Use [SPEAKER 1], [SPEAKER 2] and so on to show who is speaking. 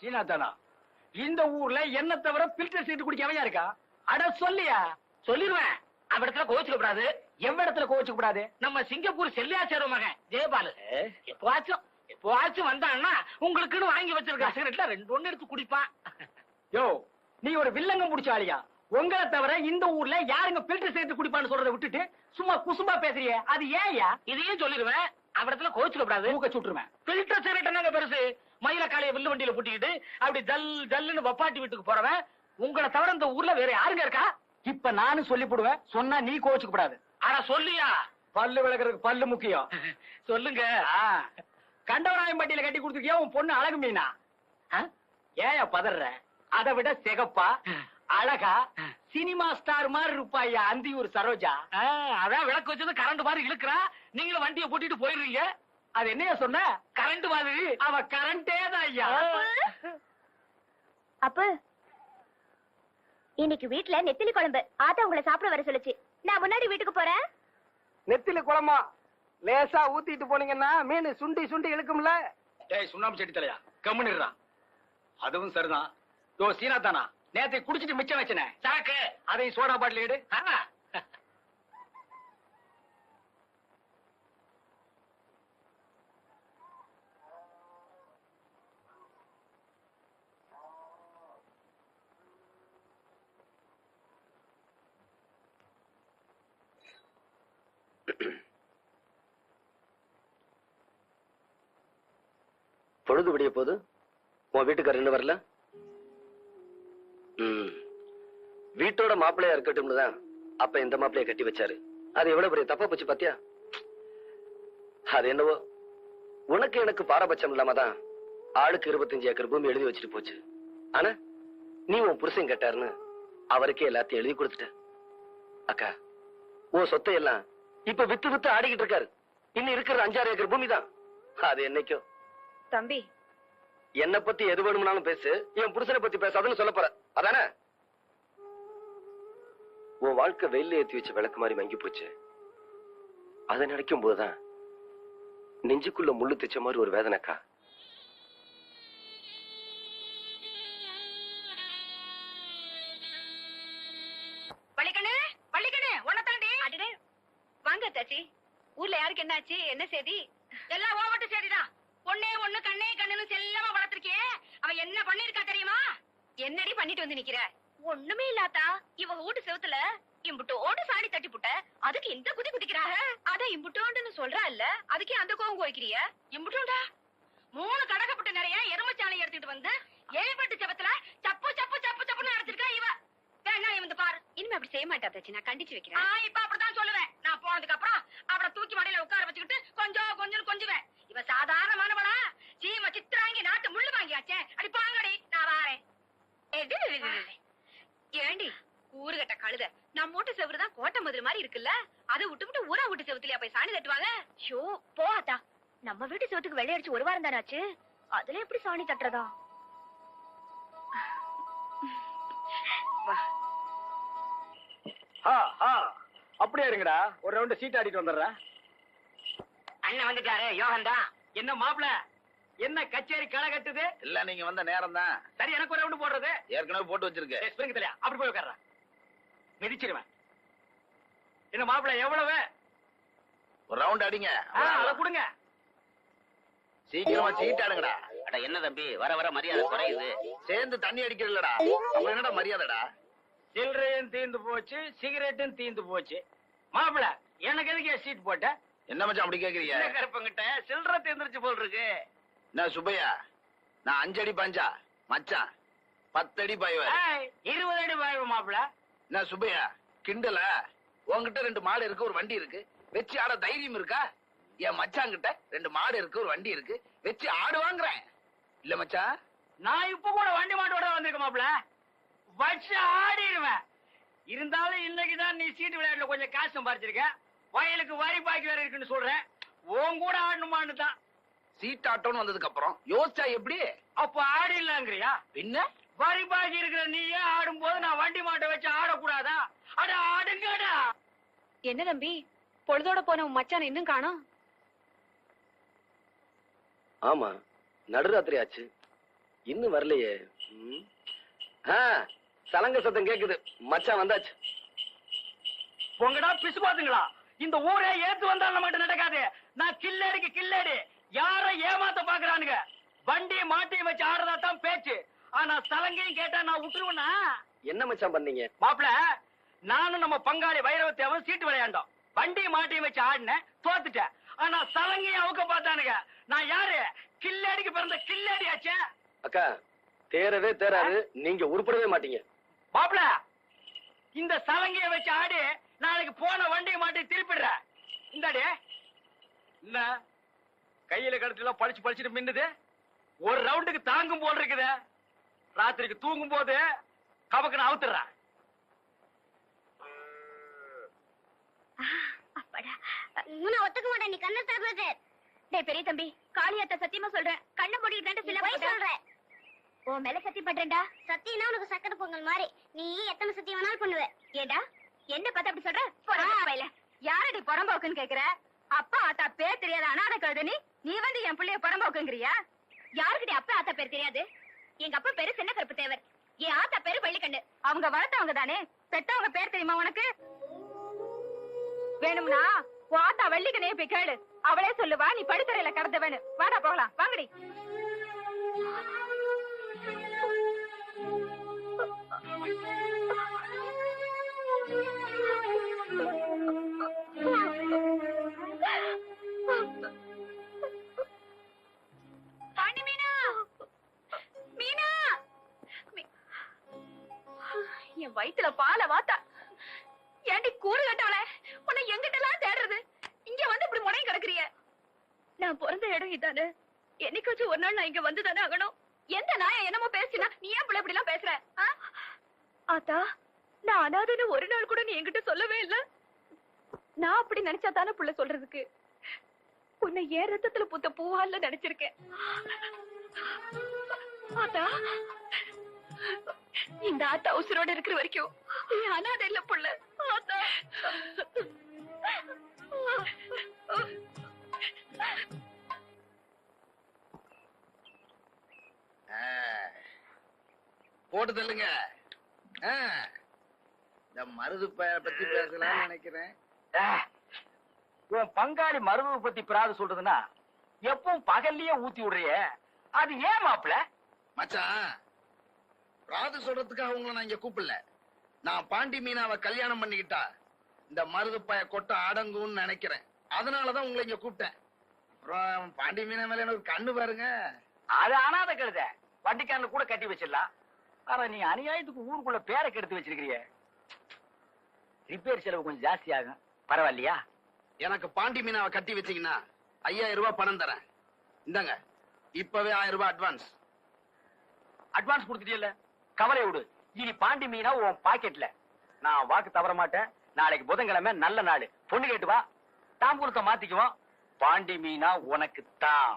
[SPEAKER 1] சீனாதானா, இந்த ஊர்ல என்ன தவிர பில்டர் சீட்டு குடிக்கவையா இருக்கா? அட சொல்லியா?
[SPEAKER 2] சொல்லிடுவேன். அவ இடத்துல கோச்சுக்க கூடாது.
[SPEAKER 1] எவ்விடத்துல கோச்சுக்க கூடாது?
[SPEAKER 2] நம்ம சிங்கப்பூர் செல்லியாச்சார மகன் ஜெயபாலு எப்பவாச்சும் வந்தான்னா உங்களுக்குன்னு வாங்கி வச்சிருக்க சிகரெட்ல 2 எடுத்து குடிப்பான்.
[SPEAKER 1] யோ, நீ ஒரு வில்லங்க முடிச்ச ஆளியா? உங்களை தவிர இந்த ஊர்ல யாருங்க பில்டர் சீட்டு குடிப்பான்னு சொல்றதை விட்டுட்டு சும்மா குசும்பா பேசுறியே, அது ஏன்யா?
[SPEAKER 2] இதையும் சொல்லிடுவேன். அவ இடத்துல கோச்சுக்க கூடாது.
[SPEAKER 1] மூக்க சுட்டுருவேன்.
[SPEAKER 2] பில்டர் சிகரெட் என்னங்க பெருசு? மயில காலைய வில்லு வண்டியில பூட்டிக்கிட்டு அப்படி ஜல் ஜல்லுன்னு வப்பாட்டி வீட்டுக்கு போறவன் உங்களை தவிர இந்த ஊர்ல வேற யாருங்க இருக்கா?
[SPEAKER 1] இப்ப நானும் சொல்லி போடுவேன், சொன்னா நீ கோச்சுக்க கூடாது.
[SPEAKER 2] ஆனா சொல்லியா?
[SPEAKER 1] பல்லு விளக்குறதுக்கு பல்லு முக்கியம்.
[SPEAKER 2] சொல்லுங்க.
[SPEAKER 1] கண்டவராயன் பட்டியில கட்டி கொடுத்துருக்கியா உன் பொண்ணு அழகு மீனா? ஏயா பதற? அதை விட சிகப்பா அழகா சினிமா ஸ்டார் மாதிரி இருப்பாயா அந்தியூர் சரோஜா.
[SPEAKER 2] அதான் விளக்கு வச்சது கரண்ட் மாதிரி இழுக்கிறா. நீங்களும் வண்டியை பூட்டிட்டு போயிடுறீங்க.
[SPEAKER 1] அது என்னையா சொன்ன?
[SPEAKER 2] கரண்ட் மாதிரி.
[SPEAKER 1] அவ கரண்டே தான் ஐயா.
[SPEAKER 3] அப்ப இன்னைக்கு வீட்ல நெத்திலி குழம்பு. ஆத்தா உங்களை சாப்பிட வர சொல்லுச்சு. நான் முன்னாடி வீட்டுக்கு போறேன்.
[SPEAKER 4] நெத்திலி குழம்பா லேசா ஊத்திட்டு போனீங்கன்னா மீன் சுண்டி சுண்டி இழுக்கும்ல.
[SPEAKER 1] டேய் சுண்ணாம்பு செடி தலையா, கம்முன்னுறான். அதுவும் சரிதான். யோ சீனாதானா, நேத்தை குடிச்சிட்டு மிச்சம் வச்சனே
[SPEAKER 2] சாக்கு,
[SPEAKER 1] அதை சோடா பாட்டில் எடு.
[SPEAKER 5] பொழுது விடிய போது உன் வீட்டுக்காரர் இன்னும் வரல? வீட்டோட மாப்பிள்ளையா இருக்கட்டும்னு தான் அப்ப இந்த மாப்பிள்ளைய கட்டி வச்சாரு. அது எவ்வளவு பெரிய தப்பா போச்சு பாத்தியா? அது என்னவோ உனக்கு எனக்கு பாரபட்சம் இல்லாம தான் ஆளுக்கு 25 ஏக்கர் பூமி எழுதி வச்சுட்டு போச்சு. ஆனா நீ உன் புருஷன் கேட்டாருன்னு அவருக்கே எல்லாத்தையும் எழுதி கொடுத்துட்ட. அக்கா, உன் சொத்தை எல்லாம் இப்ப வித்து வித்து ஆடிக்கிட்டு இருக்காரு. இன்னும் இருக்கிற 5-6 ஏக்கர் பூமி தான். அது என்னைக்கும்.
[SPEAKER 3] தம்பி,
[SPEAKER 5] என்ன பத்தி எது வேணும்னாலும் பேசு, என் புருஷனை பத்தி பேசாதுன்னு சொல்ல போற அதானே? உன் வாழ்க்கை வெயில ஏத்தி வச்ச விளக்கு மாதிரி மங்கி போச்சு. அதை நினைக்கும் போதுதான் நெஞ்சுக்குள்ள முள்ளு தைச்ச மாதிரி ஒரு வேதனைக்கா.
[SPEAKER 3] வாங்க தாச்சி. ஊர்ல யாருக்கு என்னாச்சு? என்ன செய்தி?
[SPEAKER 6] எல்லாம் ஓவட்டு சரிதான். பொண்ணே ஒண்ணு கண்ணே கண்ணுன்னு செல்லமா வளர்த்திருக்கியே, அவ என்ன பண்ணிருக்கா தெரியுமா?
[SPEAKER 3] என்னடி பண்ணிட்டு வந்து நிக்கிற? ஒண்ணுமே இல்லாத்தா. இவ வீட்டு செவுத்துல இம்புட்டோடு சாணி தட்டி புட்ட, அதுக்கு இந்த குதி குதிக்கிறாக. அத இம்புட்டோண்டுன்னு சொல்றா இல்ல, அதுக்கே அந்த கோவம் கோய்க்கிறிய?
[SPEAKER 6] இம்புட்டோண்டா 3 கடகப்பட்டு நிறைய எருமச்சாலை எடுத்துட்டு வந்து 7 செவத்துல சப்பு சப்பு சப்பு சப்புன்னு அடைச்சிருக்கா இவ. வேணா இவந்து பாரு.
[SPEAKER 3] இனிமே அப்படி செய்ய மாட்டா தாச்சி, நான் கண்டிச்சு வைக்கிறேன்.
[SPEAKER 6] இப்ப அப்படித்தான் சொல்லுவேன். நான் போனதுக்கு அப்புறம் அவளை தூக்கி மடியில உட்கார வச்சுக்கிட்டு கொஞ்சம் கொஞ்சம் கொஞ்சுவேன். இவ சாதாரணமானவளா? சீம சித்திராங்கி நாட்டு முள்ளு வாங்கியாச்சே. அடி பாங்கடி, நான் வாரேன்.
[SPEAKER 3] ஏண்டி ஊருகட்ட கழுத, நம்ம வீட்டு செவரு தான் கோட்டை மதுரை மாதிரி இருக்குல்ல, அதை விட்டு ஊரா வீட்டு செவத்துலயா போய் சாணி தட்டுவாங்க? ஷோ போத்தா, நம்ம வீட்டு செவத்துக்கு வெள்ளையடிச்சு 1 வாரம் தானே ஆச்சு, அதுல எப்படி சாணி தட்டுறதா?
[SPEAKER 1] அப்படியே இருங்கடா, ஒரு ரவுண்ட் சீட் ஆடிட்டு வந்துடுறேன்.
[SPEAKER 2] அண்ணன் வந்துட்டாரு, யோகன் தான்.
[SPEAKER 1] என்ன மாப்பிள, என்ன கச்சேரி களை கட்டுது?
[SPEAKER 7] இல்ல, நீங்க வந்த நேரம் தான்.
[SPEAKER 1] சரி, எனக்கு ஒரு ரவுண்ட் போடுறது.
[SPEAKER 7] ஏற்கனவே போட்டு வச்சிருக்கு.
[SPEAKER 1] ஸ்பிரிங் தலையா, அப்படி போய் உட்கார்றேன். மிதிச்சிருவேன். என்ன மாப்பிள, எவ்வளவு?
[SPEAKER 7] ஒரு ரவுண்ட் அடிங்க.
[SPEAKER 1] அதை கொடுங்க.
[SPEAKER 7] சீக்கிரமா சீட் ஆடுங்கடா.
[SPEAKER 2] அட என்ன தம்பி, வர வர மரியாதை குறையுது.
[SPEAKER 7] சேர்ந்து தண்ணி அடிக்கிறல்லடா, அப்ப என்னடா மரியாதைடா?
[SPEAKER 1] சில்லறையும் தீந்து போச்சு, சிகரெட்டும் தீந்து போச்சு. மாப்பிள, எனக்கு எதுக்கு சீட் போட்ட?
[SPEAKER 7] என்ன மச்சான் அப்படி கேக்குறீங்க?
[SPEAKER 1] கருப்பங்கிட்ட சில்லறை தீந்துருச்சு போல் இருக்கு.
[SPEAKER 7] என்ன சுப்பையா, நான் 5 அடி பாஞ்சா மச்சான் 10 அடி பாய்வாரு.
[SPEAKER 1] 20 அடி பாய்வு மாப்பிள.
[SPEAKER 7] என்ன சுப்பையா கிண்டல? உன்கிட்ட 2 மாடு இருக்கு, ஒரு வண்டி இருக்கு, வச்சு ஆட தைரியம் இருக்கா? என் மச்சான் கிட்ட 2 மாடு இருக்கு, ஒரு வண்டி இருக்கு, வச்சு ஆடு வாங்குறேன். இல்ல மச்சான்,
[SPEAKER 1] நான் இப்ப கூட வண்டி மாட்டோட வந்திருக்க மாப்பிள, வச்சு ஆடிடுவேன். இருந்தாலும் இன்னைக்குதான் நீ சீட்டு விளையாட்டுல கொஞ்சம் காசு சம்பாதிச்சிருக்க. வயலுக்கு வரி பாக்கி வேற இருக்குன்னு சொல்றேன். உன் கூட ஆடணுமான்னு தான்.
[SPEAKER 7] சீட் ஆட்டோன்னு வந்ததுக்கு அப்புறம் யோசிச்சா எப்படி?
[SPEAKER 1] அப்ப ஆடிடலாங்கிறியா?
[SPEAKER 7] பின்ன
[SPEAKER 1] வரி பாக்கி இருக்கிற நீயே ஆடும் போது நான் வண்டி மாட்டை வச்சு ஆடக்கூடாதா? அட ஆடுங்கடா.
[SPEAKER 3] என்ன தம்பி, பொழுதோட போன உன் மச்சான் இன்னும் காணோம்?
[SPEAKER 5] ஆமா, நடுராத்திரி ஆச்சு. இன்னும் வரலையே. ம். ஆ, சலங்க சத்தம் கேக்குது. மச்சான் வந்தாச்சு.
[SPEAKER 1] உங்கடா பிசு பாத்துங்களா? இந்த ஊரே ஏத்து வந்தாலும் நம்மகிட்ட நடக்காது. நான் கில்லடிக்கு கில்லடி. யார ஏமாத்த பாக்குறானுங்க. வண்டி மாட்டியும் வச்சு ஆடுறதா தான் பேச்சு. ஆனா சலங்கையும் கேட்டா நான் விட்டுருவேனா?
[SPEAKER 5] என்ன மச்சான் பண்ணீங்க?
[SPEAKER 1] மாப்பிள, நானும் நம்ம பங்காளி வைரவத்தேவன் சீட்டு விளையாண்டோம். வண்டி மாட்டியும் வச்சு ஆடினேன், தோத்துட்டேன். ஆனா சலங்கையும் அவுக்க பார்த்தானுங்க. நான் யாரு? கில்லடிக்கு பிறந்த கில்லடி ஆச்சே.
[SPEAKER 5] அக்கா, தேரவே தேராது. நீங்க உருப்படவே மாட்டீங்க.
[SPEAKER 1] மாப்பிள, இந்த சலங்கைய வச்சு ஆடி நாளைக்கு போன வண்டியை மாட்டி திருப்பிடுற. இந்தாடி. என்ன கையில கழுத்துல பழிச்சு பழிச்சுட்டு மின்னுது? ஒரு ரவுண்டுக்கு தாங்கும் போல் இருக்குது. ராத்திரிக்கு தூங்கும் போது கபக்குன்னு அவுத்துறேன்.
[SPEAKER 3] அப்படா, நான் ஒத்துக்க மாட்டேன். நீ கண்ணை திறக்கிறது. டேய் பெரிய தம்பி, காளியாத்த சத்தியமா சொல்றேன். கண்ணை மூடிட்டு சில போய் சொல்றேன். உன் மேல சத்தியம் பண்றேன்டா. சத்தியம்னா உனக்கு சக்கரை பொங்கல் மாதிரி. நீ எத்தனை சத்தியம் வேணாலும் பண்ணுவ. ஏடா, என்ன பார்த்து அப்படி சொல்ற? போறா யாரடி புறம்போக்குன்னு கேக்குற? அப்பா ஆத்தா பேர் தெரியாத அனாதை கழுத நீ வந்து என் பிள்ளைய புறம்போக்குங்கிறியா? யாருக்கிட்ட அப்பா ஆத்தா பேர் தெரியாது? எங்க அப்பா பேரு சின்ன கருப்பு தேவர். என் ஆத்தா பேரு வெள்ளிக்கண்ணு. அவங்க வளர்த்தவங்க தானே. பெத்தவங்க பேர் தெரியுமா உனக்கு? வேணும்னா உன் ஆத்தா வெள்ளிக்கண்ணைய போய் கேளு. அவளே சொல்லுவா நீ படித்தறையில கடத்த வேணும். வாடா போகலாம், வாங்கடி. என் வயித்துல பால வாத்தா. ஏண்டி கூறு கட்டவளே, உன்னை எங்கிட்டலாம் தேடுறது? இங்க வந்து இப்படி முனை கிடக்குறிய. நான் பிறந்த இடம் இதானே. என்னைக்காச்சும் ஒரு நாள் நான் இங்க வந்து தானே ஆகணும். எந்த நாய என்னமோ பேசினா நீ ஏன் பிள்ளை இப்படி எல்லாம் பேசுற? ஆத்தா, நான் அனாதைன்னு ஒரு நாள் கூட நீ என்கிட்ட சொல்லவே இல்ல. நான் அப்படி நினைச்சா தானே புள்ள சொல்றதுக்கு. உன்னை ஏன் ரத்தத்துல பூத்த பூவால நினைச்சிருக்கேன். ஆத்தா, இந்த ஆத்தா உசுரோட இருக்கிற வரைக்கும் நீ அனாதை இல்ல புள்ள. ஆத்தா,
[SPEAKER 7] போட்டு தள்ளுங்க. இந்த மருது பத்தி பேசலாம்னு நினைக்கிறேன்.
[SPEAKER 1] உன் பங்காளி மருமக பத்தி பிராது சொல்றதுன்னா எப்பவும் பகல்லயே ஊத்தி விடுறிய. அது ஏன் மாப்பிள?
[SPEAKER 7] மச்சான், ராது சொல்றதுக்காக உங்களை நான் இங்க கூப்பிடல. நான் பாண்டி மீனாவை கல்யாணம் பண்ணிக்கிட்டா இந்த மருது பய கொட்ட அடங்கும்னு நினைக்கிறேன். அதனாலதான் உங்களை இங்க கூப்பிட்டேன். அப்புறம் பாண்டி மீனா மேல எனக்கு கண்ணு பாருங்க.
[SPEAKER 1] அது அனாதை கழுத. வண்டிக்காரனு கூட கட்டி வச்சிடலாம். ஆனா நீ அநியாயத்துக்கு ஊருக்குள்ள பேரை கெடுத்து வச்சிருக்கிறிய. ரிப்பேர் செலவு கொஞ்சம் ஜாஸ்தி ஆகும். பரவாயில்லையா?
[SPEAKER 7] எனக்கு பாண்டி மீனாவை கட்டி வச்சீங்கன்னா 5000 ரூபாய் பணம் தரேன். இந்தாங்க, இப்பவே 1000 ரூபாய் அட்வான்ஸ்.
[SPEAKER 1] அட்வான்ஸ் கொடுத்துட்டியல்ல, கவலை விடு. இனி பாண்டி மீனா உன் பாக்கெட்ல. நான் வாக்கு தவற மாட்டேன். நாளைக்கு புதன்கிழமை நல்ல நாள். பொண்ணு கேட்டு வா, தாம்பூலத்தை மாத்திக்குவோம். பாண்டி மீனா உனக்கு தான்.